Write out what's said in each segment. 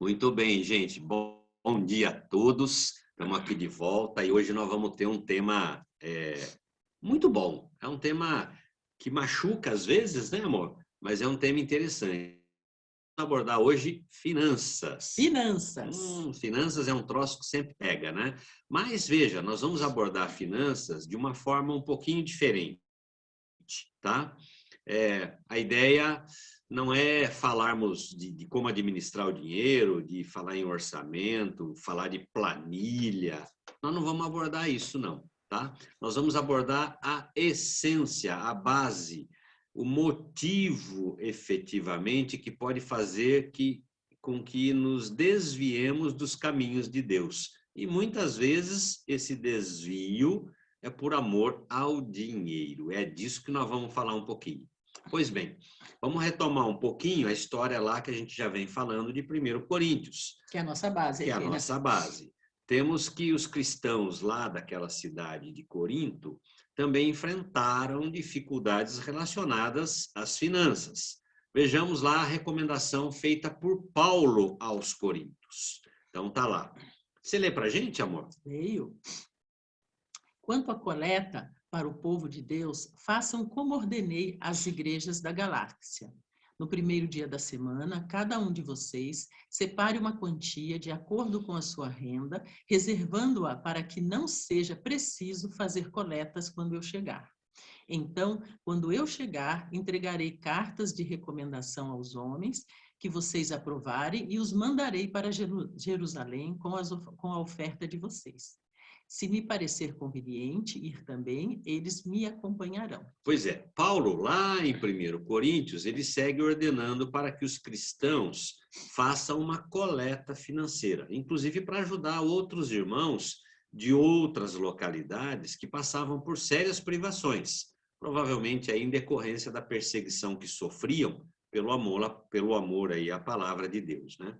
Muito bem, gente. Bom dia a todos. Estamos aqui de volta e hoje nós vamos ter um tema muito bom. É um tema que machuca às vezes, né, amor? Mas é um tema interessante. Vamos abordar hoje finanças. Finanças. Finanças é um troço que sempre pega, né? Mas veja, nós vamos abordar finanças de uma forma um pouquinho diferente, tá? A ideia não é falarmos de como administrar o dinheiro, de falar em orçamento, falar de planilha. Nós não vamos abordar isso, não, tá? Nós vamos abordar a essência, a base, o motivo, efetivamente, que pode fazer com que nos desviemos dos caminhos de Deus. E muitas vezes esse desvio é por amor ao dinheiro. É disso que nós vamos falar um pouquinho. Pois bem, vamos retomar um pouquinho a história lá que a gente já vem falando de 1 Coríntios. Que é a nossa base que é a aqui, né? nossa base. Temos que os cristãos lá daquela cidade de Corinto também enfrentaram dificuldades relacionadas às finanças. Vejamos lá a recomendação feita por Paulo aos Coríntios. Então tá lá. Você lê para a gente, amor? Veio. Quanto à coleta para o povo de Deus, façam como ordenei às igrejas da galáxia. No primeiro dia da semana, cada um de vocês separe uma quantia de acordo com a sua renda, reservando-a para que não seja preciso fazer coletas quando eu chegar. Então, quando eu chegar, entregarei cartas de recomendação aos homens que vocês aprovarem e os mandarei para Jerusalém com a oferta de vocês. Se me parecer conveniente ir também, eles me acompanharão. Pois é, Paulo, lá em 1 Coríntios, ele segue ordenando para que os cristãos façam uma coleta financeira, inclusive para ajudar outros irmãos de outras localidades que passavam por sérias privações, provavelmente aí em decorrência da perseguição que sofriam pelo amor aí à palavra de Deus, né?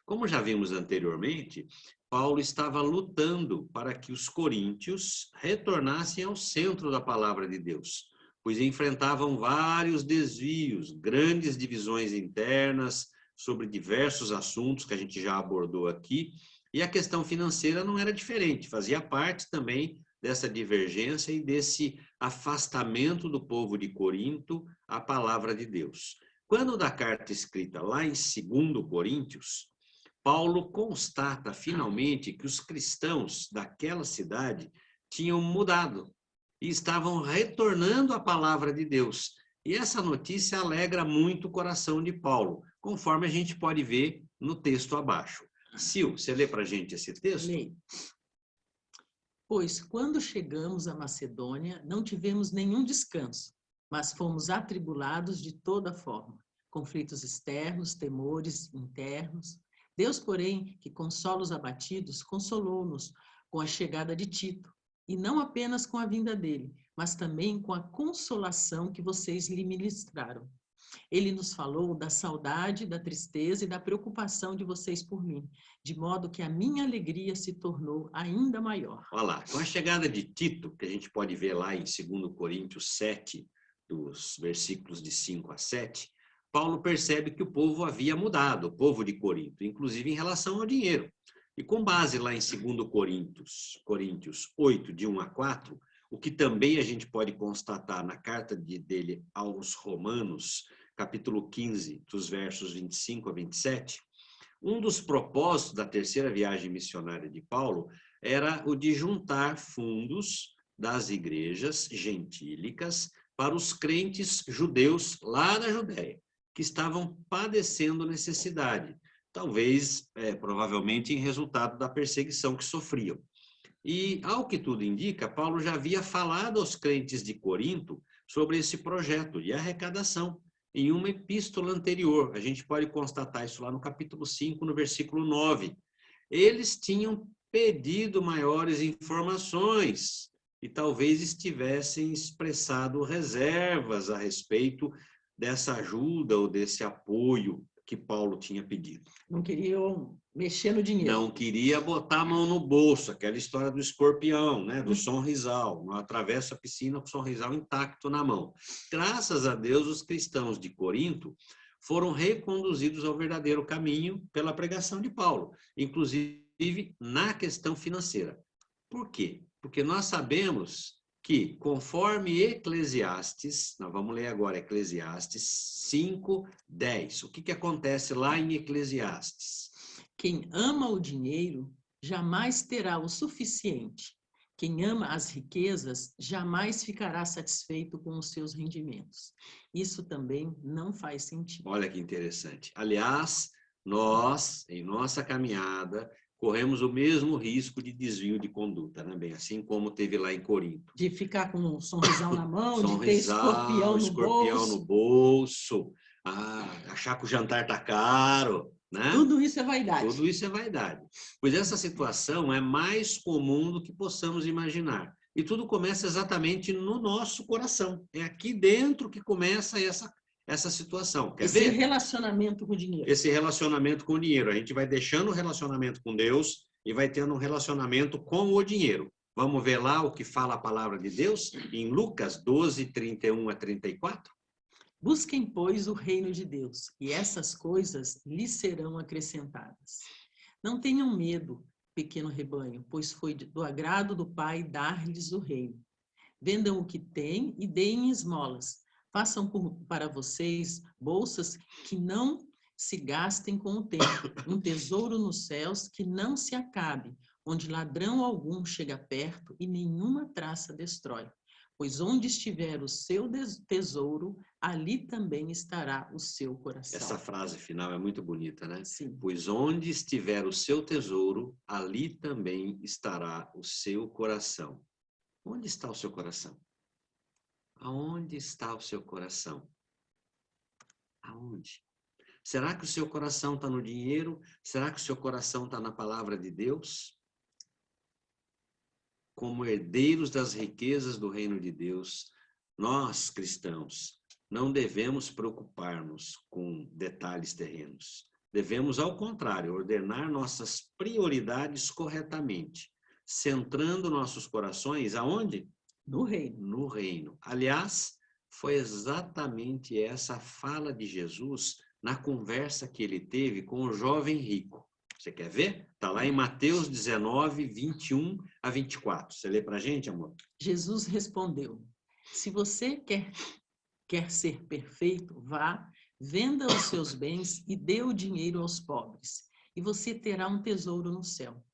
Como já vimos anteriormente, Paulo estava lutando para que os coríntios retornassem ao centro da palavra de Deus, pois enfrentavam vários desvios, grandes divisões internas sobre diversos assuntos que a gente já abordou aqui, e a questão financeira não era diferente, fazia parte também dessa divergência e desse afastamento do povo de Corinto à palavra de Deus. Quando da carta escrita lá em 2 Coríntios, Paulo constata finalmente que os cristãos daquela cidade tinham mudado e estavam retornando à palavra de Deus. E essa notícia alegra muito o coração de Paulo, conforme a gente pode ver no texto abaixo. Sil, você lê para a gente esse texto? Leio. Pois quando chegamos à Macedônia, não tivemos nenhum descanso, mas fomos atribulados de toda forma, conflitos externos, temores internos. Deus, porém, que consola os abatidos, consolou-nos com a chegada de Tito, e não apenas com a vinda dele, mas também com a consolação que vocês lhe ministraram. Ele nos falou da saudade, da tristeza e da preocupação de vocês por mim, de modo que a minha alegria se tornou ainda maior. Olha lá, com a chegada de Tito, que a gente pode ver lá em 2 Coríntios 7, dos versículos de 5 a 7, Paulo percebe que o povo havia mudado, o povo de Corinto, inclusive em relação ao dinheiro. E com base lá em 2 Coríntios 8, de 1 a 4, o que também a gente pode constatar na carta dele aos Romanos, capítulo 15, dos versos 25 a 27, um dos propósitos da terceira viagem missionária de Paulo era o de juntar fundos das igrejas gentílicas para os crentes judeus lá da Judéia, que estavam padecendo necessidade, talvez, provavelmente, em resultado da perseguição que sofriam. E, ao que tudo indica, Paulo já havia falado aos crentes de Corinto sobre esse projeto de arrecadação em uma epístola anterior. A gente pode constatar isso lá no capítulo 5, no versículo 9. Eles tinham pedido maiores informações e talvez estivessem expressado reservas a respeito dessa ajuda ou desse apoio que Paulo tinha pedido. Não queriam mexer no dinheiro. Não queria botar a mão no bolso, aquela história do escorpião, né? Do sonrisal. Não atravessa a piscina com o sonrisal intacto na mão. Graças a Deus, os cristãos de Corinto foram reconduzidos ao verdadeiro caminho pela pregação de Paulo, inclusive na questão financeira. Por quê? Porque nós sabemos que, conforme Eclesiastes, nós vamos ler agora Eclesiastes 5:10. O que acontece lá em Eclesiastes? Quem ama o dinheiro jamais terá o suficiente. Quem ama as riquezas jamais ficará satisfeito com os seus rendimentos. Isso também não faz sentido. Olha que interessante. Aliás, nós, em nossa caminhada, corremos o mesmo risco de desvio de conduta, né? Bem, assim como teve lá em Corinto. De ficar com um sorrisal na mão, de ter Sorrisal, escorpião no bolso, achar que o jantar tá caro, né? Tudo isso é vaidade. Tudo isso é vaidade. Pois essa situação é mais comum do que possamos imaginar. E tudo começa exatamente no nosso coração. É aqui dentro que começa essa situação. Quer ver? Esse relacionamento com o dinheiro. Esse relacionamento com o dinheiro. A gente vai deixando o relacionamento com Deus e vai tendo um relacionamento com o dinheiro. Vamos ver lá o que fala a palavra de Deus em Lucas 12:31-34? Busquem, pois, o reino de Deus, e essas coisas lhes serão acrescentadas. Não tenham medo, pequeno rebanho, pois foi do agrado do Pai dar-lhes o reino. Vendam o que têm e deem esmolas. Façam para vocês bolsas que não se gastem com o tempo, um tesouro nos céus que não se acabe, onde ladrão algum chega perto e nenhuma traça destrói. Pois onde estiver o seu tesouro, ali também estará o seu coração. Essa frase final é muito bonita, né? Sim. Pois onde estiver o seu tesouro, ali também estará o seu coração. Onde está o seu coração? Aonde está o seu coração? Aonde? Será que o seu coração está no dinheiro? Será que o seu coração está na palavra de Deus? Como herdeiros das riquezas do reino de Deus, nós, cristãos, não devemos preocupar-nos com detalhes terrenos. Devemos, ao contrário, ordenar nossas prioridades corretamente, centrando nossos corações aonde? No reino. No reino. Aliás, foi exatamente essa fala de Jesus na conversa que ele teve com o jovem rico. Você quer ver? Está lá em Mateus 19:21-24. Você lê para a gente, amor? Jesus respondeu: se você quer ser perfeito, vá, venda os seus bens e dê o dinheiro aos pobres, e você terá um tesouro no céu.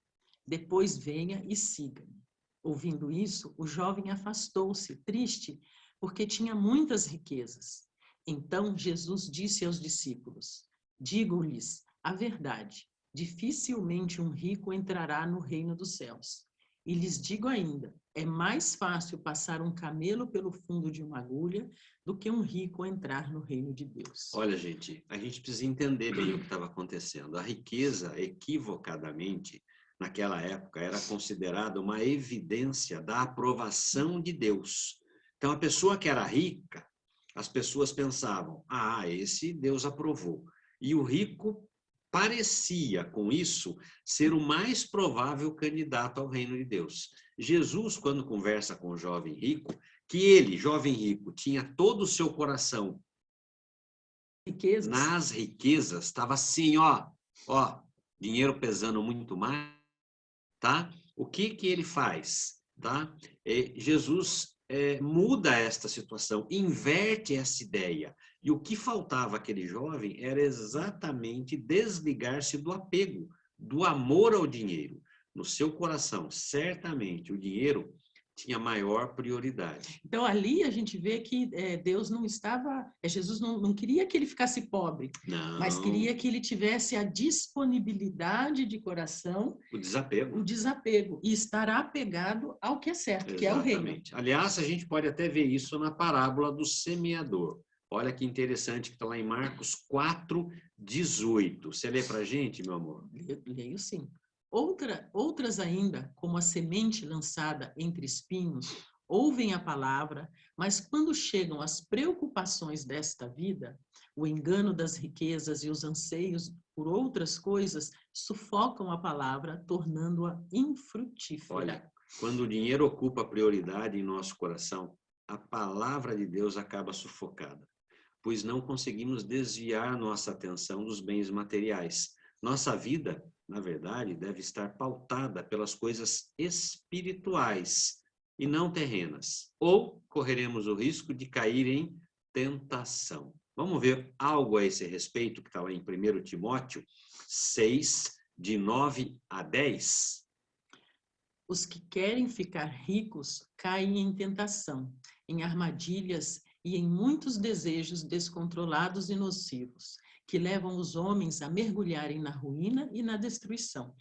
Depois venha e siga-me. Ouvindo isso, o jovem afastou-se, triste, porque tinha muitas riquezas. Então Jesus disse aos discípulos: digo-lhes a verdade, dificilmente um rico entrará no reino dos céus. E lhes digo ainda, é mais fácil passar um camelo pelo fundo de uma agulha do que um rico entrar no reino de Deus. Olha, gente, a gente precisa entender bem o que estava acontecendo. A riqueza, equivocadamente, naquela época, era considerada uma evidência da aprovação de Deus. Então, a pessoa que era rica, as pessoas pensavam, esse Deus aprovou. E o rico parecia, com isso, ser o mais provável candidato ao reino de Deus. Jesus, quando conversa com o jovem rico, que ele, jovem rico, tinha todo o seu coração nas riquezas, estava assim, dinheiro pesando muito mais, tá? O que ele faz, tá? Jesus muda esta situação, inverte essa ideia. E o que faltava àquele jovem era exatamente desligar-se do apego, do amor ao dinheiro. No seu coração, certamente, o dinheiro tinha maior prioridade. Então, ali a gente vê que Deus não estava... Jesus não queria que ele ficasse pobre, não, mas queria que ele tivesse a disponibilidade de coração, o desapego, e estar apegado ao que é certo, exatamente, que é o reino. Aliás, a gente pode até ver isso na parábola do semeador. Olha que interessante que está lá em Marcos 4:18. Você lê para a gente, meu amor? Leio sim. Outras ainda, como a semente lançada entre espinhos, ouvem a palavra, mas quando chegam as preocupações desta vida, o engano das riquezas e os anseios por outras coisas sufocam a palavra, tornando-a infrutífera. Olha, quando o dinheiro ocupa prioridade em nosso coração, a palavra de Deus acaba sufocada. pois não conseguimos desviar nossa atenção dos bens materiais. Nossa vida, na verdade, deve estar pautada pelas coisas espirituais e não terrenas, ou correremos o risco de cair em tentação. Vamos ver algo a esse respeito, que está lá em 1 Timóteo 6, de 9 a 10. Os que querem ficar ricos caem em tentação, em armadilhas e em muitos desejos descontrolados e nocivos, que levam os homens a mergulharem na ruína e na destruição,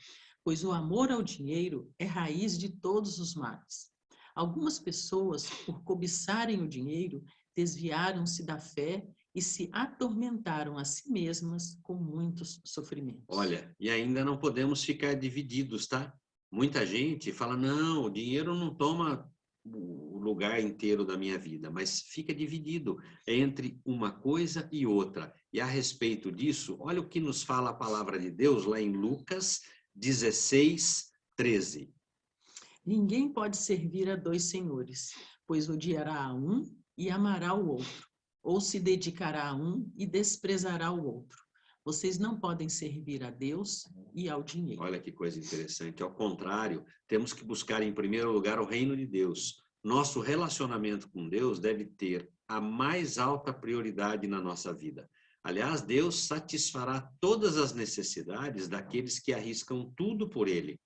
pois o amor ao dinheiro é raiz de todos os males. Algumas pessoas, por cobiçarem o dinheiro, desviaram-se da fé e se atormentaram a si mesmas com muitos sofrimentos. Olha, e ainda não podemos ficar divididos, tá? Muita gente fala, não, o dinheiro não toma o lugar inteiro da minha vida, mas fica dividido entre uma coisa e outra. E a respeito disso, olha o que nos fala a palavra de Deus lá em Lucas 16, 13. Ninguém pode servir a dois senhores, pois odiará a um e amará o outro, ou se dedicará a um e desprezará o outro. Vocês não podem servir a Deus e ao dinheiro. Olha que coisa interessante. Ao contrário, temos que buscar em primeiro lugar o reino de Deus. Nosso relacionamento com Deus deve ter a mais alta prioridade na nossa vida. Aliás, Deus satisfará todas as necessidades daqueles que arriscam tudo por Ele.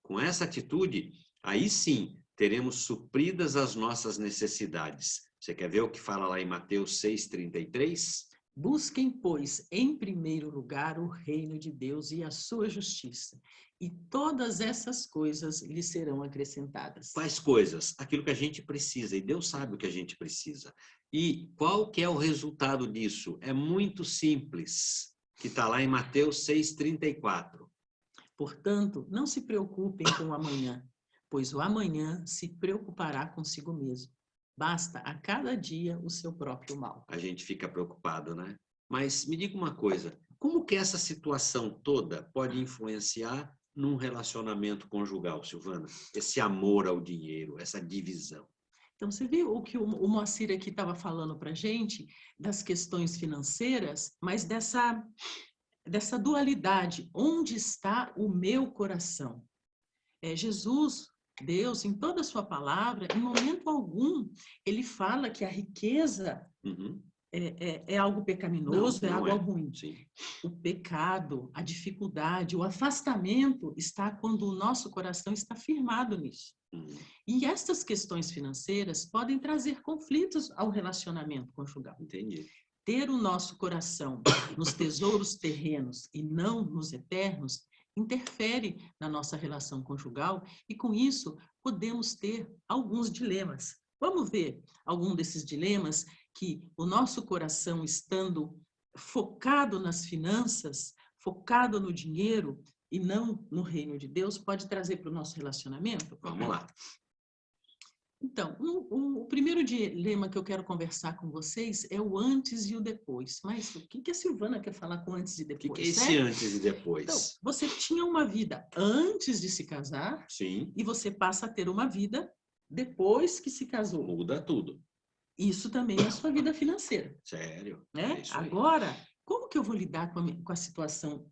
Com essa atitude, aí sim, teremos supridas as nossas necessidades. Você quer ver o que fala lá em Mateus 6,33? Busquem, pois, em primeiro lugar o reino de Deus e a sua justiça, e todas essas coisas lhe serão acrescentadas. Quais coisas? Aquilo que a gente precisa, e Deus sabe o que a gente precisa. E qual que é o resultado disso? É muito simples, que está lá em Mateus 6,34. Portanto, não se preocupem com o amanhã, pois o amanhã se preocupará consigo mesmo. Basta a cada dia o seu próprio mal. A gente fica preocupado, né? Mas me diga uma coisa, como que essa situação toda pode influenciar num relacionamento conjugal, Silvana? Esse amor ao dinheiro, essa divisão. Então, você viu o que o Moacir aqui estava falando para a gente, das questões financeiras, mas dessa dualidade. Onde está o meu coração? Jesus, Deus, em toda a sua palavra, em momento algum, ele fala que a riqueza é algo pecaminoso, Não é algo é. ruim. Sim. O pecado, a dificuldade, o afastamento está quando o nosso coração está firmado nisso. E estas questões financeiras podem trazer conflitos ao relacionamento conjugal. Entendi. Ter o nosso coração nos tesouros terrenos e não nos eternos interfere na nossa relação conjugal e, com isso, podemos ter alguns dilemas. Vamos ver algum desses dilemas que o nosso coração, estando focado nas finanças, focado no dinheiro e não no reino de Deus, pode trazer para o nosso relacionamento? Vamos lá. Então, o primeiro dilema que eu quero conversar com vocês é o antes e o depois. Mas o que a Silvana quer falar com antes e depois? O que é esse antes e depois? Então, você tinha uma vida antes de se casar. Sim. E você passa a ter uma vida depois que se casou. Muda tudo. Isso também é a sua vida financeira. Sério? Né? É isso aí. Agora, como que eu vou lidar com a situação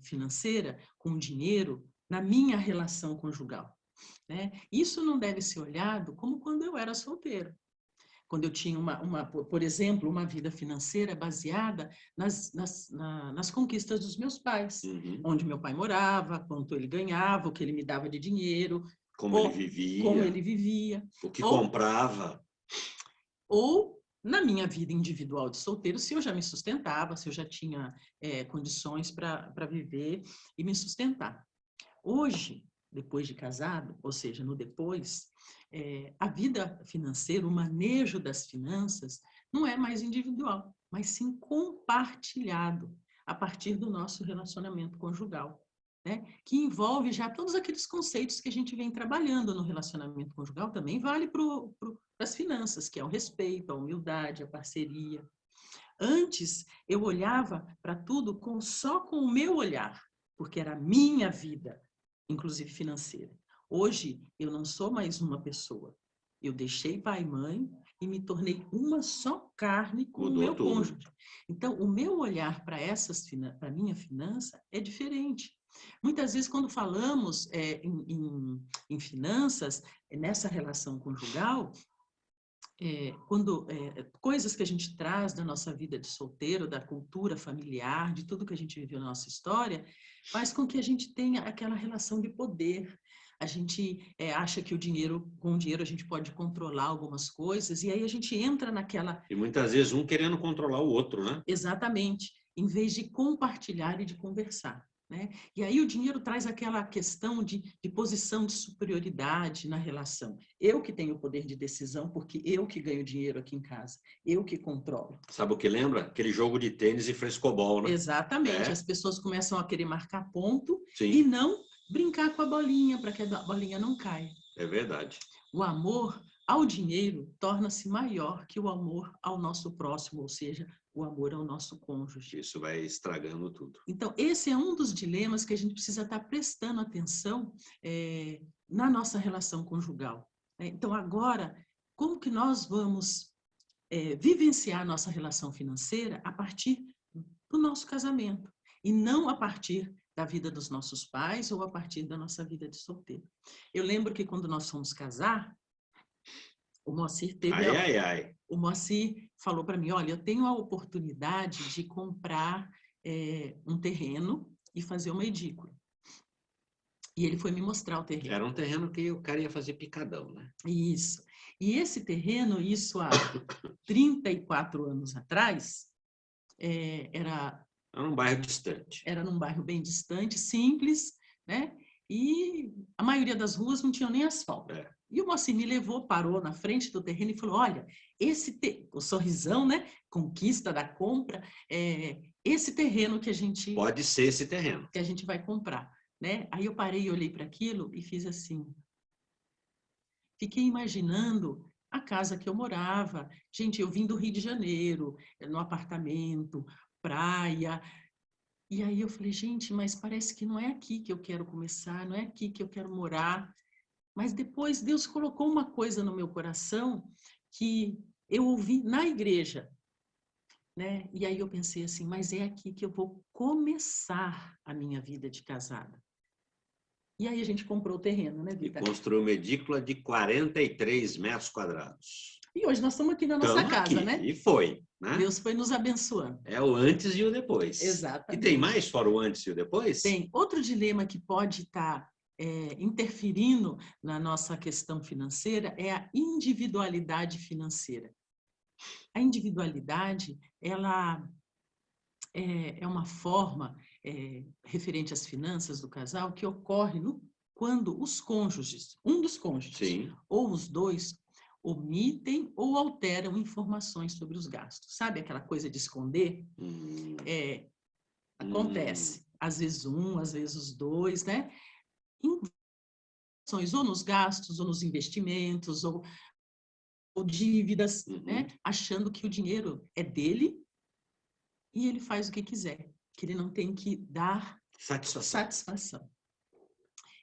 financeira, com o dinheiro, na minha relação conjugal? Né? Isso não deve ser olhado como quando eu era solteiro. Quando eu tinha, por exemplo, uma vida financeira baseada nas conquistas dos meus pais. Onde meu pai morava, quanto ele ganhava, o que ele me dava de dinheiro. Como ele vivia. O que comprava. Ou na minha vida individual de solteiro, se eu já me sustentava, se eu já tinha condições para viver e me sustentar. Hoje, depois de casado, ou seja, no depois, a vida financeira, o manejo das finanças, não é mais individual, mas sim compartilhado a partir do nosso relacionamento conjugal, né? Que envolve já todos aqueles conceitos que a gente vem trabalhando no relacionamento conjugal, também vale para as finanças, que é o respeito, a humildade, a parceria. Antes, eu olhava para tudo só com o meu olhar, porque era a minha vida, inclusive financeira. Hoje, eu não sou mais uma pessoa. Eu deixei pai e mãe, e me tornei uma só carne com o Mudou meu tudo. cônjuge. Então, o meu olhar para para a minha finança é diferente. Muitas vezes, quando falamos em finanças, nessa relação conjugal, coisas que a gente traz da nossa vida de solteiro, da cultura familiar, de tudo que a gente viveu na nossa história, faz com que a gente tenha aquela relação de poder. A gente acha que com o dinheiro a gente pode controlar algumas coisas, e aí a gente entra naquela... E muitas vezes um querendo controlar o outro, né? Exatamente, em vez de compartilhar e de conversar. Né? E aí o dinheiro traz aquela questão de posição de superioridade na relação. Eu que tenho o poder de decisão, porque eu que ganho dinheiro aqui em casa, eu que controlo. Sabe o que lembra? Aquele jogo de tênis e frescobol, né? Exatamente, as pessoas começam a querer marcar ponto Sim. E não brincar com a bolinha, para que a bolinha não caia. É verdade. O amor ao dinheiro torna-se maior que o amor ao nosso próximo, ou seja, o amor ao nosso cônjuge. Isso vai estragando tudo. Então, esse é um dos dilemas que a gente precisa estar prestando atenção na nossa relação conjugal. Então, agora, como que nós vamos vivenciar a nossa relação financeira a partir do nosso casamento, e não a partir da vida dos nossos pais ou a partir da nossa vida de solteiro. Eu lembro que quando nós fomos casar, o Moacir O Moacir falou para mim, olha, eu tenho a oportunidade de comprar um terreno e fazer uma edícula. E ele foi me mostrar o terreno. Era um terreno que o cara ia fazer picadão, né? Isso. E esse terreno, isso há 34 anos atrás, era um bairro distante. Era num bairro bem distante, simples, né? E a maioria das ruas não tinham nem asfalto. E o Moacir me levou, parou na frente do terreno e falou, olha, o sorrisão, né? Conquista da compra, esse terreno que a gente... Pode ser esse terreno. Que a gente vai comprar, né? Aí eu parei e olhei para aquilo e fiz assim. Fiquei imaginando a casa que eu morava. Gente, eu vim do Rio de Janeiro, no apartamento, praia. E aí eu falei, gente, mas parece que não é aqui que eu quero começar, não é aqui que eu quero morar. Mas depois Deus colocou uma coisa no meu coração que eu ouvi na igreja, né? E aí eu pensei assim, mas é aqui que eu vou começar a minha vida de casada. E aí a gente comprou o terreno, né, Vitor? E construiu uma edícula de 43 metros quadrados. E hoje nós estamos aqui na nossa casa, aqui, né? E foi, né? Deus foi nos abençoando. É o antes e o depois. Exatamente. E tem mais fora o antes e o depois? Tem. Outro dilema que pode estar interferindo na nossa questão financeira é a individualidade financeira. A individualidade, ela é uma forma referente às finanças do casal que ocorre quando os cônjuges, um dos cônjuges, Sim. ou os dois, omitem ou alteram informações sobre os gastos. Sabe aquela coisa de esconder? Acontece. Às vezes às vezes os dois, né? Ou nos gastos, ou nos investimentos, ou dívidas, né? Achando que o dinheiro é dele e ele faz o que quiser, que ele não tem que dar satisfação.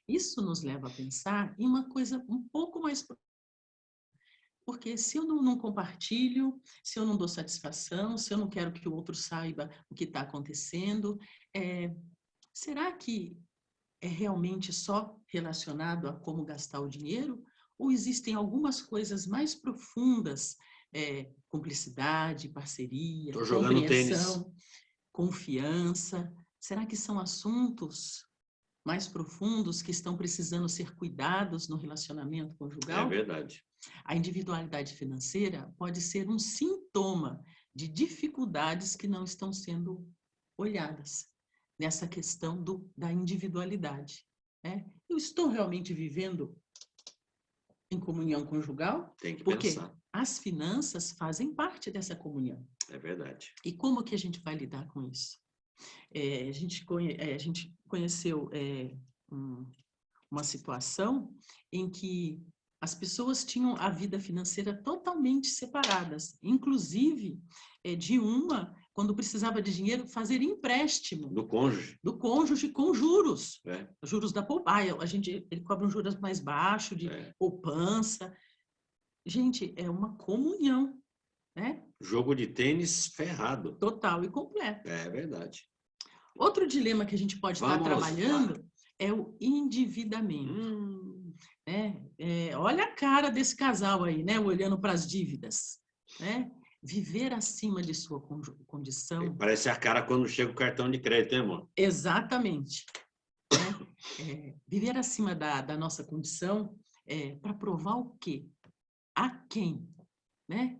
Isso nos leva a pensar em uma coisa um pouco mais... Porque se eu não compartilho, se eu não dou satisfação, se eu não quero que o outro saiba o que está acontecendo, será que é realmente só relacionado a como gastar o dinheiro? Ou existem algumas coisas mais profundas, cumplicidade, parceria, compreensão, confiança? Será que são assuntos mais profundos que estão precisando ser cuidados no relacionamento conjugal? É verdade. A individualidade financeira pode ser um sintoma de dificuldades que não estão sendo olhadas nessa questão da individualidade. Né? Eu estou realmente vivendo em comunhão conjugal? Tem que porque pensar. As finanças fazem parte dessa comunhão. É verdade. E como que a gente vai lidar com isso? A gente conheceu uma situação em que as pessoas tinham a vida financeira totalmente separadas, inclusive de uma, quando precisava de dinheiro, fazer empréstimo. Do cônjuge. Do cônjuge com juros. É. Juros da poupança. Ele cobra um juros mais baixo, de poupança. Gente, é uma comunhão, né? Jogo de tênis ferrado. Total e completo. É verdade. Outro dilema que a gente pode estar Vamos lá. trabalhando é o endividamento. Né? Olha a cara desse casal aí, né? Olhando para as dívidas, né? Viver acima de sua condição. Parece a cara quando chega o cartão de crédito, hein, amor? Exatamente. Né? Viver acima da nossa condição para provar o quê? A quem? Né?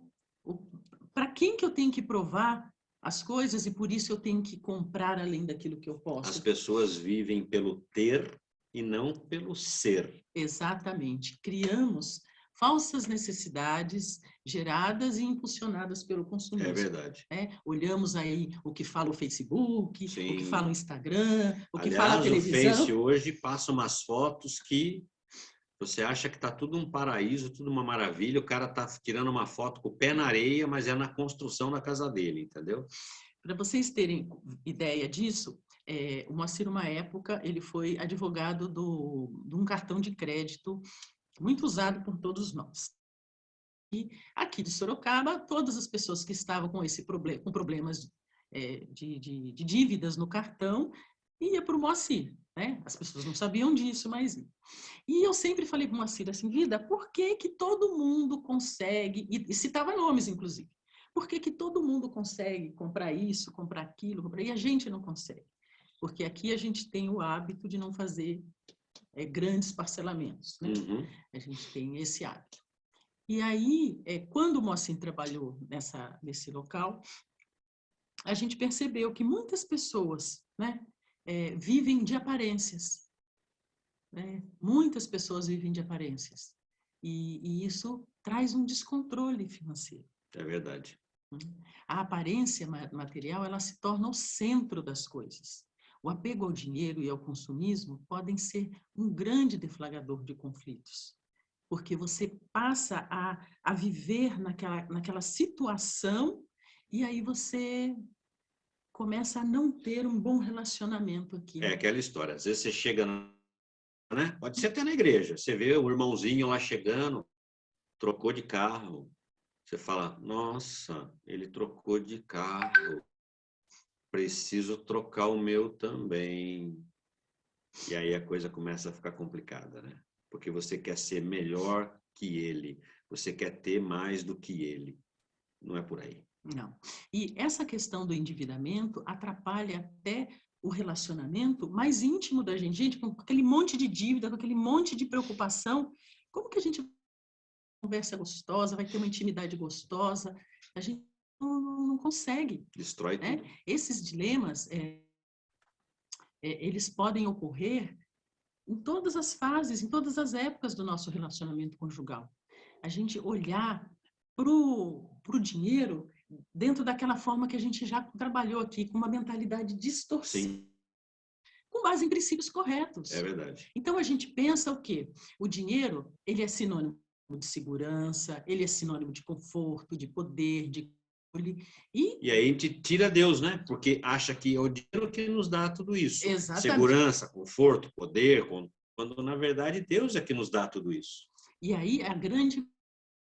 Para quem que eu tenho que provar as coisas e por isso eu tenho que comprar além daquilo que eu posso? As pessoas vivem pelo ter e não pelo ser. Exatamente. Criamos falsas necessidades geradas e impulsionadas pelo consumismo. É verdade. Olhamos aí o que fala o Facebook, Sim. o que fala o Instagram, o que Aliás, fala a televisão. o Face hoje passa umas fotos que você acha que está tudo um paraíso, tudo uma maravilha, o cara está tirando uma foto com o pé na areia, mas é na construção da casa dele, entendeu? Para vocês terem ideia disso, o Moacir, uma época, ele foi advogado de um cartão de crédito muito usado por todos nós. E aqui de Sorocaba, todas as pessoas que estavam com problemas de dívidas no cartão, ia para o Moacir. Né? As pessoas não sabiam disso, mas ia. E eu sempre falei para o Moacir assim, vida, por que que todo mundo consegue, e citava nomes, inclusive, por que que todo mundo consegue comprar isso, comprar aquilo, e a gente não consegue? Porque aqui a gente tem o hábito de não fazer grandes parcelamentos, né? Uhum. A gente tem esse hábito. E aí, quando o Moacir trabalhou nesse local, a gente percebeu que muitas pessoas, né, vivem de aparências. Né? Muitas pessoas vivem de aparências. E isso traz um descontrole financeiro. É verdade. A aparência material, ela se torna o centro das coisas. O apego ao dinheiro e ao consumismo podem ser um grande deflagrador de conflitos, porque você passa a viver naquela situação e aí você começa a não ter um bom relacionamento aqui. É aquela história. Às vezes você chega, né? Pode ser até na igreja. Você vê o irmãozinho lá chegando, trocou de carro. Você fala, nossa, ele trocou de carro. Preciso trocar o meu também. E aí a coisa começa a ficar complicada, né? Porque você quer ser melhor que ele. Você quer ter mais do que ele. Não é por aí. Não. E essa questão do endividamento atrapalha até o relacionamento mais íntimo da gente. Gente, com aquele monte de dívida, com aquele monte de preocupação, como que a gente conversa gostosa, vai ter uma intimidade gostosa? A gente não consegue. Destrói tudo. Esses dilemas, eles podem ocorrer em todas as fases, em todas as épocas do nosso relacionamento conjugal. A gente olhar para o dinheiro dentro daquela forma que a gente já trabalhou aqui, com uma mentalidade distorcida. Sim. Com base em princípios corretos. É verdade. Então, a gente pensa o quê? O dinheiro, ele é sinônimo de segurança, ele é sinônimo de conforto, de poder, de... E aí a gente tira Deus, né? Porque acha que é o dinheiro que nos dá tudo isso. Exatamente. Segurança, conforto, poder, quando na verdade Deus é que nos dá tudo isso. E aí a grande...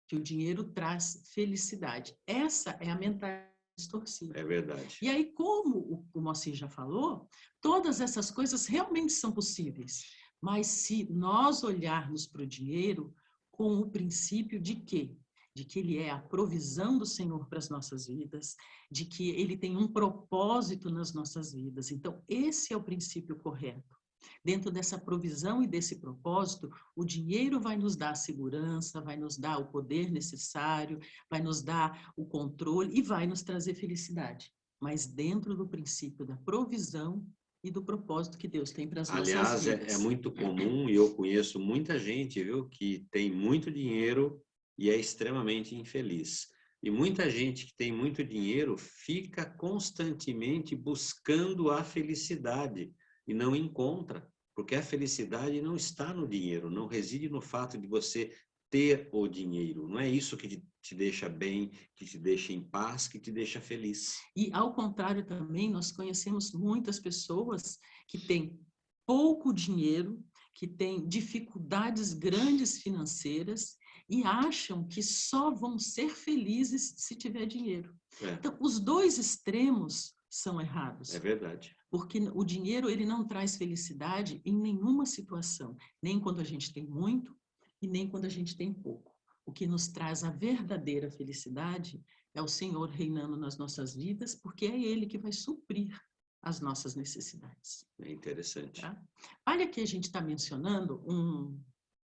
que o dinheiro traz felicidade. Essa é a mentalidade distorcida. É verdade. E aí, como o Moacir já falou, todas essas coisas realmente são possíveis. Mas se nós olharmos para o dinheiro com o princípio de quê? De que ele é a provisão do Senhor para as nossas vidas, de que ele tem um propósito nas nossas vidas. Então, esse é o princípio correto. Dentro dessa provisão e desse propósito, o dinheiro vai nos dar a segurança, vai nos dar o poder necessário, vai nos dar o controle e vai nos trazer felicidade. Mas dentro do princípio da provisão e do propósito que Deus tem para as nossas vidas. Aliás, é muito comum, e eu conheço muita gente, viu, que tem muito dinheiro e é extremamente infeliz. E muita gente que tem muito dinheiro fica constantemente buscando a felicidade e não encontra, porque a felicidade não está no dinheiro, não reside no fato de você ter o dinheiro. Não é isso que te deixa bem, que te deixa em paz, que te deixa feliz. E, ao contrário também, nós conhecemos muitas pessoas que têm pouco dinheiro, que têm dificuldades grandes financeiras e acham que só vão ser felizes se tiver dinheiro. É. Então, os dois extremos são errados. É verdade. Porque o dinheiro, ele não traz felicidade em nenhuma situação, nem quando a gente tem muito e nem quando a gente tem pouco. O que nos traz a verdadeira felicidade é o Senhor reinando nas nossas vidas, porque é Ele que vai suprir as nossas necessidades. É interessante. Tá? Olha que a gente está mencionando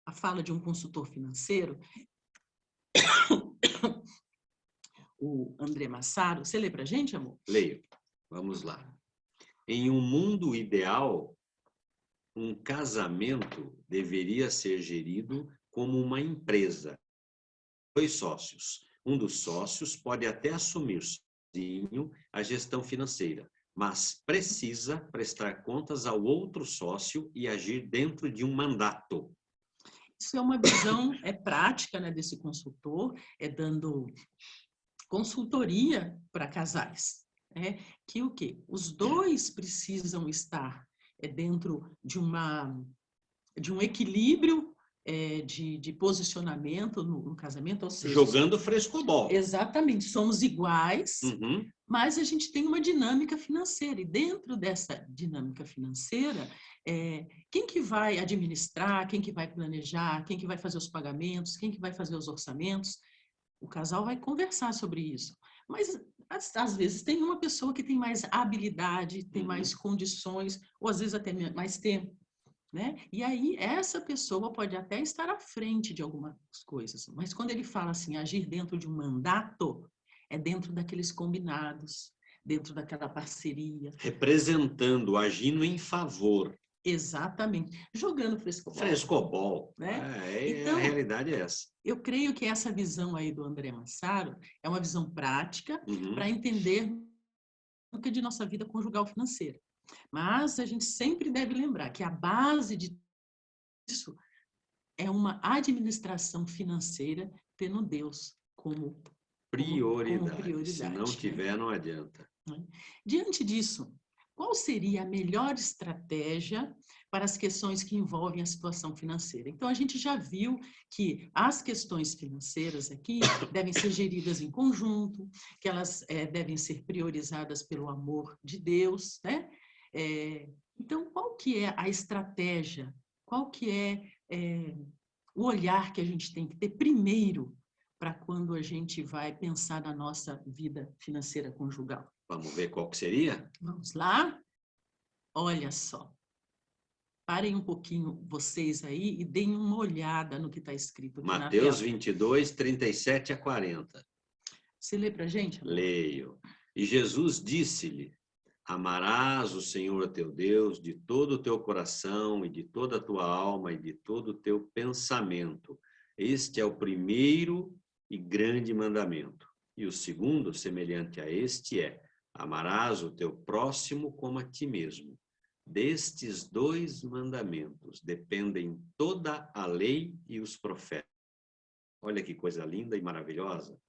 a fala de um consultor financeiro, o André Massaro. Você lê para a gente, amor? Leio. Vamos lá. Em um mundo ideal, um casamento deveria ser gerido como uma empresa. 2 sócios. Um dos sócios pode até assumir sozinho a gestão financeira, mas precisa prestar contas ao outro sócio e agir dentro de um mandato. Isso é uma visão prática, né, desse consultor, dando consultoria para casais. Que o quê? Os dois precisam estar dentro de um equilíbrio de posicionamento no casamento, ou seja... Jogando frescobol. Exatamente, somos iguais, Uhum. mas a gente tem uma dinâmica financeira, e dentro dessa dinâmica financeira, quem que vai administrar, quem que vai planejar, quem que vai fazer os pagamentos, quem que vai fazer os orçamentos, o casal vai conversar sobre isso. Mas, às vezes, tem uma pessoa que tem mais habilidade, tem mais condições, ou às vezes até mais tempo, né? E aí, essa pessoa pode até estar à frente de algumas coisas, mas quando ele fala assim, agir dentro de um mandato, é dentro daqueles combinados, dentro daquela parceria. Representando, agindo em favor. Exatamente. Jogando frescobol. Frescobol. Né? Então, a realidade é essa. Eu creio que essa visão aí do André Massaro é uma visão prática para entender o que é de nossa vida conjugal financeira. Mas a gente sempre deve lembrar que a base disso é uma administração financeira tendo Deus como prioridade. Se não tiver, não adianta. Diante disso, qual seria a melhor estratégia para as questões que envolvem a situação financeira? Então, a gente já viu que as questões financeiras aqui devem ser geridas em conjunto, que elas devem ser priorizadas pelo amor de Deus, né? Então, qual que é a estratégia? Qual que é o olhar que a gente tem que ter primeiro para quando a gente vai pensar na nossa vida financeira conjugal? Vamos ver qual que seria? Vamos lá? Olha só. Parem um pouquinho vocês aí e deem uma olhada no que está escrito aqui na tela. Mateus 22, 37 a 40. Você lê para a gente, amor? Leio. E Jesus disse-lhe: amarás o Senhor teu Deus de todo o teu coração e de toda a tua alma e de todo o teu pensamento. Este é o primeiro e grande mandamento. E o segundo, semelhante a este, é: amarás o teu próximo como a ti mesmo. Destes 2 mandamentos dependem toda a lei e os profetas. Olha que coisa linda e maravilhosa.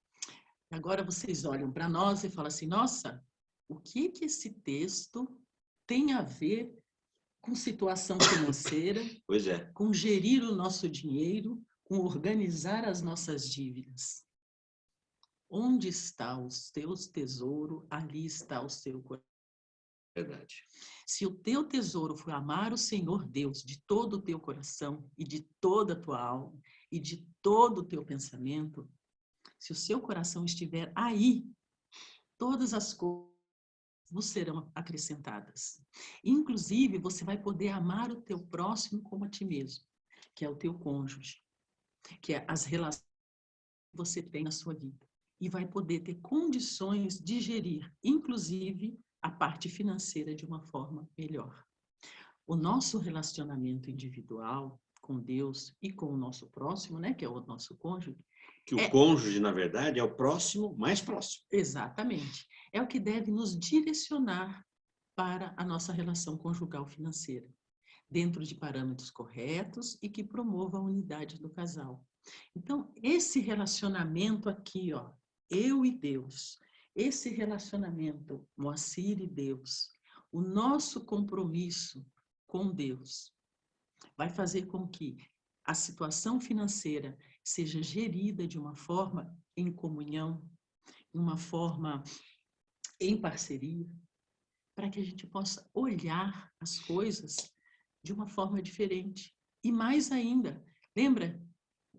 Agora vocês olham para nós e falam assim, nossa, o que esse texto tem a ver com situação financeira, pois é, com gerir o nosso dinheiro, com organizar as nossas dívidas? Onde está o teu tesouro, ali está o seu coração. Verdade. Se o teu tesouro for amar o Senhor Deus de todo o teu coração e de toda a tua alma e de todo o teu pensamento, se o seu coração estiver aí, todas as coisas vos serão acrescentadas. Inclusive, você vai poder amar o teu próximo como a ti mesmo, que é o teu cônjuge, que é as relações que você tem na sua vida. E vai poder ter condições de gerir, inclusive, a parte financeira de uma forma melhor. O nosso relacionamento individual com Deus e com o nosso próximo, né, que é o nosso cônjuge. Que o cônjuge, na verdade, é o próximo, mais próximo. Exatamente. É o que deve nos direcionar para a nossa relação conjugal financeira, dentro de parâmetros corretos e que promova a unidade do casal. Então, esse relacionamento aqui, ó, eu e Deus, esse relacionamento, Moacir e Deus, o nosso compromisso com Deus, vai fazer com que a situação financeira seja gerida de uma forma em comunhão, uma forma em parceria, para que a gente possa olhar as coisas de uma forma diferente. E mais ainda, lembra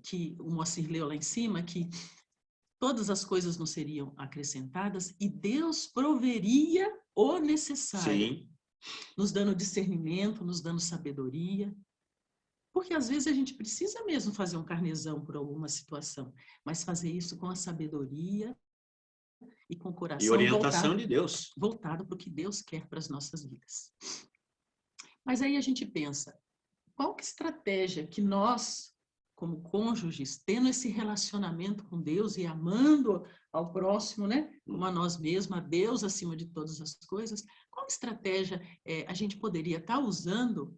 que o Moacir leu lá em cima que todas as coisas nos seriam acrescentadas e Deus proveria o necessário, Sim. nos dando discernimento, nos dando sabedoria. Porque às vezes a gente precisa mesmo fazer um carnezão por alguma situação, mas fazer isso com a sabedoria e com o E coração orientação de Deus. voltado para o que Deus quer para as nossas vidas. Mas aí a gente pensa, qual que é a estratégia que nós, como cônjuges, tendo esse relacionamento com Deus e amando ao próximo, né, como a nós mesmos, a Deus acima de todas as coisas, qual estratégia a gente poderia estar usando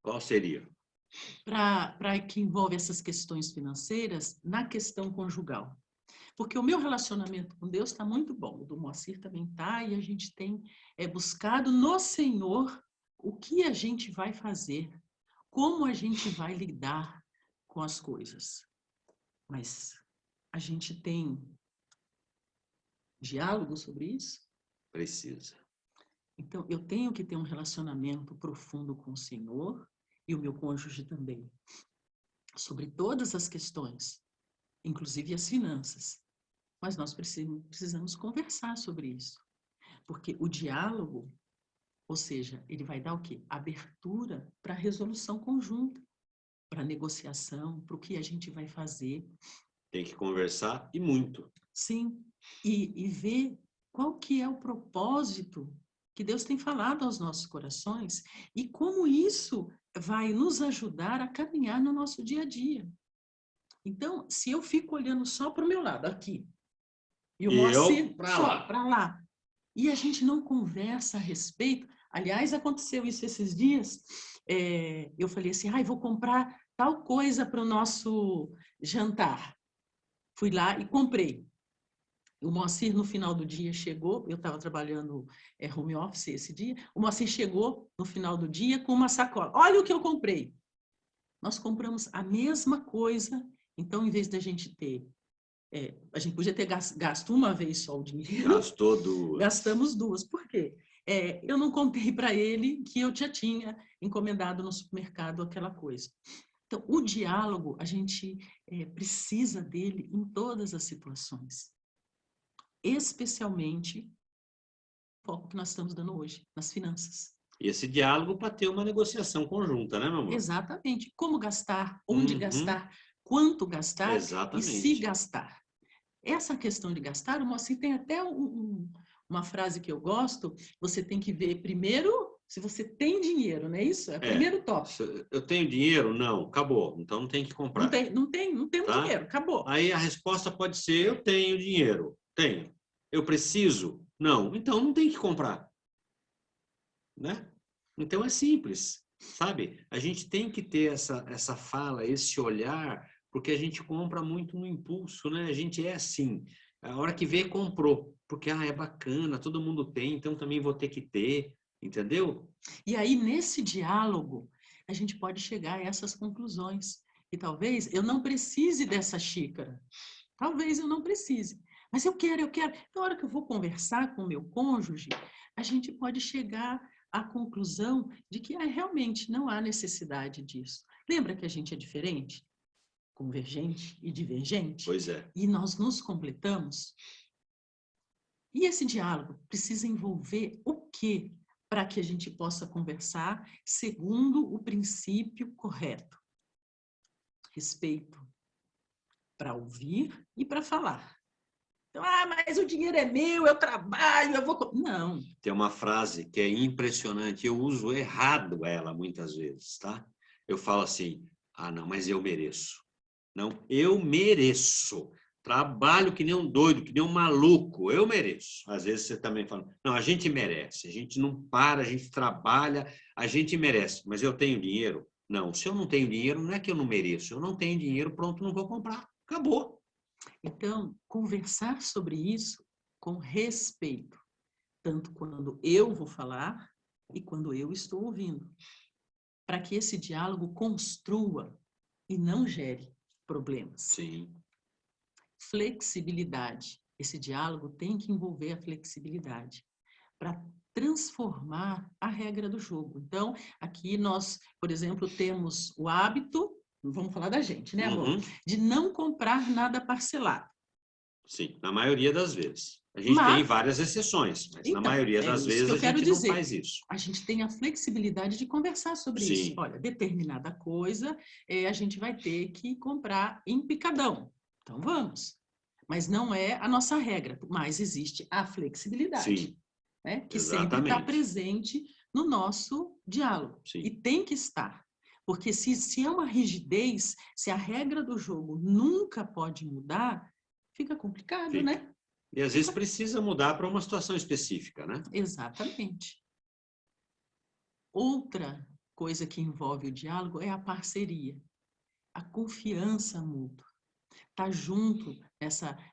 Qual seria? para que envolve essas questões financeiras na questão conjugal? Porque o meu relacionamento com Deus está muito bom, o do Moacir também está, e a gente tem buscado no Senhor o que a gente vai fazer, como a gente vai lidar com as coisas. Mas a gente tem diálogo sobre isso? Precisa. Então, eu tenho que ter um relacionamento profundo com o Senhor e o meu cônjuge também, sobre todas as questões, inclusive as finanças. Mas nós precisamos conversar sobre isso. Porque o diálogo, ou seja, ele vai dar o quê? Abertura para a resolução conjunta, para a negociação, para o que a gente vai fazer. Tem que conversar e muito. Sim, e ver qual que é o propósito que Deus tem falado aos nossos corações e como isso vai nos ajudar a caminhar no nosso dia a dia. Então, se eu fico olhando só para o meu lado, aqui, e o Moacir só para lá, e a gente não conversa a respeito. Aliás, aconteceu isso esses dias. Eu falei assim, vou comprar tal coisa para o nosso jantar. Fui lá e comprei. O Moacir, no final do dia, chegou. Eu estava trabalhando home office esse dia. O Moacir chegou no final do dia com uma sacola. Olha o que eu comprei. Nós compramos a mesma coisa. Então, em vez da gente ter... a gente podia ter gasto uma vez só o dinheiro. Gastou duas. Gastamos duas. Por quê? Eu não contei para ele que eu já tinha encomendado no supermercado aquela coisa. Então, o diálogo, a gente precisa dele em todas as situações. Especialmente o foco que nós estamos dando hoje, nas finanças. E esse diálogo para ter uma negociação conjunta, né, meu amor? Exatamente. Como gastar, onde gastar, quanto gastar e se gastar. Essa questão de gastar, o Moacir tem até uma frase que eu gosto, você tem que ver primeiro se você tem dinheiro, não é isso? É o primeiro tópico. Eu tenho dinheiro? Não, acabou. Então não tem que comprar. Não temos dinheiro, acabou. Aí a resposta pode ser, eu tenho dinheiro. Tenho. Eu preciso? Não. Então não tem que comprar. Né? Então é simples, sabe? A gente tem que ter essa fala, esse olhar, porque a gente compra muito no impulso, né? A gente é assim. A hora que vê, comprou. Porque, é bacana, todo mundo tem, então também vou ter que ter. Entendeu? E aí, nesse diálogo, a gente pode chegar a essas conclusões. E talvez eu não precise dessa xícara. Talvez eu não precise. Mas eu quero. Na hora que eu vou conversar com o meu cônjuge, a gente pode chegar à conclusão de que realmente não há necessidade disso. Lembra que a gente é diferente? Convergente e divergente? Pois é. E nós nos completamos? E esse diálogo precisa envolver o quê? Para que a gente possa conversar segundo o princípio correto. Respeito para ouvir e para falar. Então, mas o dinheiro é meu, eu trabalho, eu vou... Não. Tem uma frase que é impressionante, eu uso errado ela muitas vezes, tá? Eu falo assim, não, mas eu mereço. Não, eu mereço. Trabalho que nem um doido, que nem um maluco, eu mereço. Às vezes você também fala, não, a gente merece, a gente não para, a gente trabalha, a gente merece, mas eu tenho dinheiro? Não, se eu não tenho dinheiro, não é que eu não mereço, eu não tenho dinheiro, pronto, não vou comprar, acabou. Então, conversar sobre isso com respeito, tanto quando eu vou falar e quando eu estou ouvindo, para que esse diálogo construa e não gere problemas. Sim. Flexibilidade. Esse diálogo tem que envolver a flexibilidade para transformar a regra do jogo. Então, aqui nós, por exemplo, temos o hábito, vamos falar da gente, né, amor? Uhum. De não comprar nada parcelado. Sim, na maioria das vezes. A gente Mas, tem várias exceções, mas na então, maioria é das isso vezes que eu a quero gente não dizer. faz isso. A gente tem a flexibilidade de conversar sobre isso. Sim. Olha, determinada coisa a gente vai ter que comprar em picadão. Então, vamos. Mas não é a nossa regra, mas existe a flexibilidade, Sim, né? Que sempre está exatamente. presente no nosso diálogo. Sim. E tem que estar. Porque se é uma rigidez, se a regra do jogo nunca pode mudar, fica complicado, Fica. né? E às vezes precisa mudar para uma situação específica, né? Exatamente. Outra coisa que envolve o diálogo é a parceria, a confiança mútua. Estar junto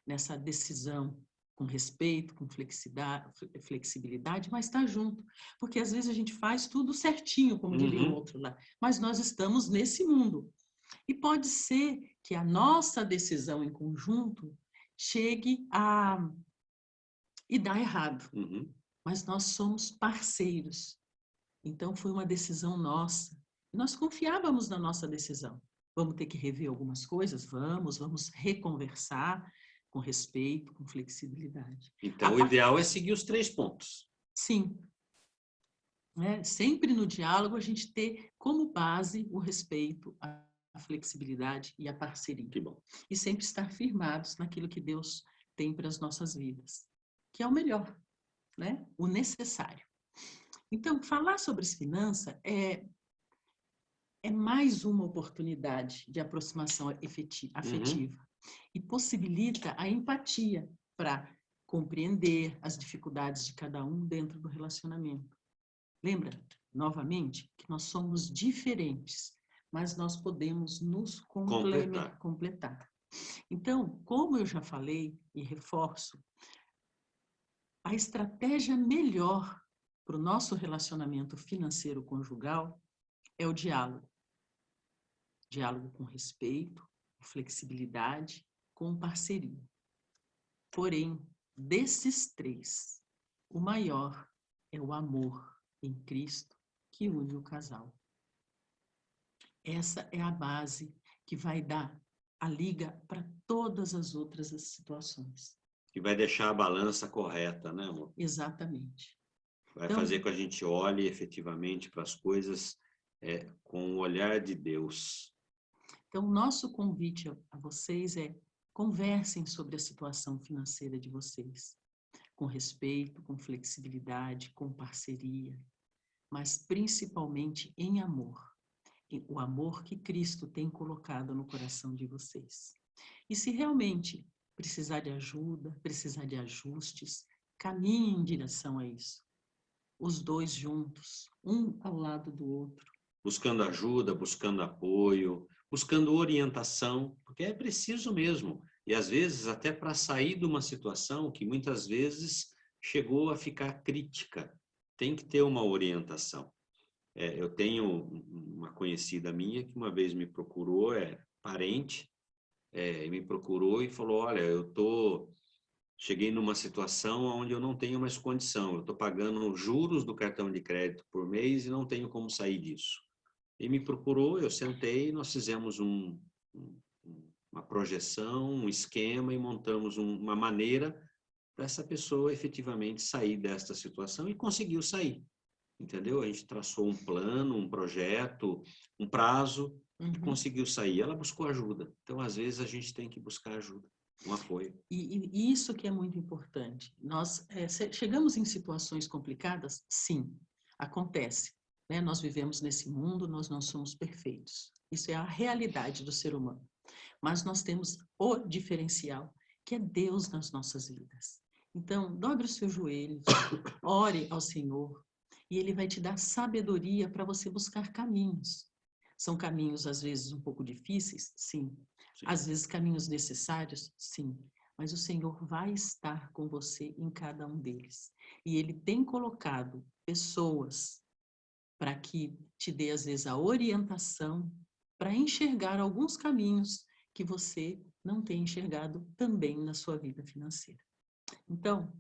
nessa decisão, com respeito, com flexibilidade, mas estar junto. Porque às vezes a gente faz tudo certinho, como diria o Uhum. outro lá, mas nós estamos nesse mundo. E pode ser que a nossa decisão em conjunto chegue e dá errado. Uhum. Mas nós somos parceiros. Então, foi uma decisão nossa. Nós confiávamos na nossa decisão. Vamos ter que rever algumas coisas? Vamos reconversar com respeito, com flexibilidade. Então, o ideal é seguir os 3 pontos. Sim. Né? Sempre no diálogo, a gente ter como base o respeito, a flexibilidade e a parceria. Que bom. E sempre estar firmados naquilo que Deus tem para as nossas vidas, que é o melhor, né? O necessário. Então, falar sobre as finanças é mais uma oportunidade de aproximação afetiva e possibilita a empatia para compreender as dificuldades de cada um dentro do relacionamento. Lembra, novamente, que nós somos diferentes, mas nós podemos nos completar. Então, como eu já falei e reforço, a estratégia melhor para o nosso relacionamento financeiro conjugal é o diálogo. Diálogo com respeito, flexibilidade, com parceria. Porém, desses 3, o maior é o amor em Cristo que une o casal. Essa é a base que vai dar a liga para todas as outras situações. Que vai deixar a balança correta, né, amor? Exatamente. Vai fazer com que a gente olhe efetivamente para as coisas com o olhar de Deus. Então, o nosso convite a vocês é: conversem sobre a situação financeira de vocês, com respeito, com flexibilidade, com parceria, mas principalmente em amor. O amor que Cristo tem colocado no coração de vocês. E se realmente precisar de ajuda, precisar de ajustes, caminhem em direção a isso. Os 2 juntos, um ao lado do outro. Buscando ajuda, buscando apoio, buscando orientação, porque é preciso mesmo. E às vezes até para sair de uma situação que muitas vezes chegou a ficar crítica, tem que ter uma orientação. Eu tenho uma conhecida minha que uma vez me procurou, parente, me procurou e falou: olha, cheguei numa situação onde eu não tenho mais condição, eu estou pagando juros do cartão de crédito por mês e não tenho como sair disso. E me procurou, eu sentei, nós fizemos uma projeção, um esquema e montamos uma maneira para essa pessoa efetivamente sair desta situação e conseguiu sair. Entendeu? A gente traçou um plano, um projeto, um prazo e conseguiu sair. Ela buscou ajuda. Então, às vezes, a gente tem que buscar ajuda, um apoio. E isso que é muito importante. Nós chegamos em situações complicadas? Sim, acontece. Né? Nós vivemos nesse mundo, nós não somos perfeitos. Isso é a realidade do ser humano. Mas nós temos o diferencial, que é Deus nas nossas vidas. Então, dobre os seus joelhos, ore ao Senhor, e Ele vai te dar sabedoria para você buscar caminhos. São caminhos, às vezes, um pouco difíceis? Sim. Às vezes, caminhos necessários? Sim. Mas o Senhor vai estar com você em cada um deles. E Ele tem colocado pessoas para que te dê, às vezes, a orientação para enxergar alguns caminhos que você não tem enxergado também na sua vida financeira. Então,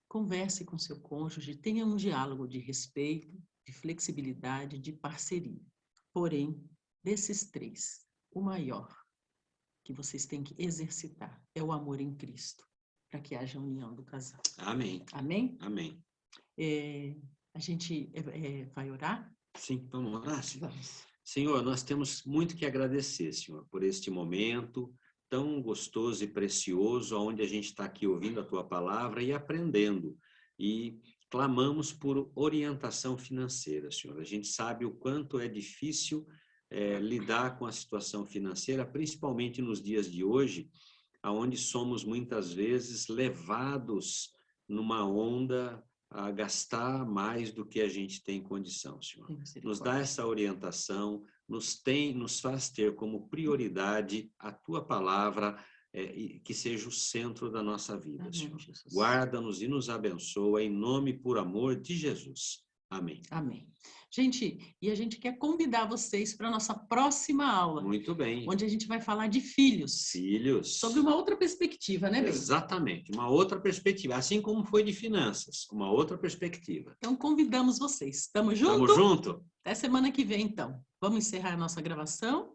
converse com seu cônjuge, tenha um diálogo de respeito, de flexibilidade, de parceria. Porém, desses três, o maior que vocês têm que exercitar é o amor em Cristo, para que haja união do casal. Amém. Amém? Amém. A gente vai orar? Sim, vamos orar, Senhor. Vamos. Senhor, nós temos muito que agradecer, Senhor, por este momento tão gostoso e precioso, onde a gente está aqui ouvindo a Tua palavra e aprendendo. E clamamos por orientação financeira, Senhor. A gente sabe o quanto é difícil lidar com a situação financeira, principalmente nos dias de hoje, onde somos muitas vezes levados numa onda a gastar mais do que a gente tem condição, Senhor. Nos dá essa orientação, nos faz ter como prioridade a Tua palavra, que seja o centro da nossa vida, Amém, Senhor. Jesus. Guarda-nos e nos abençoa, em nome e por amor de Jesus. Amém. Amém. Gente, e a gente quer convidar vocês para a nossa próxima aula. Muito bem. Onde a gente vai falar de filhos. Filhos. Sobre uma outra perspectiva, né, Bem? Exatamente, uma outra perspectiva. Assim como foi de finanças, uma outra perspectiva. Então, convidamos vocês. Tamo junto? Tamo junto. Até semana que vem, então. Vamos encerrar a nossa gravação?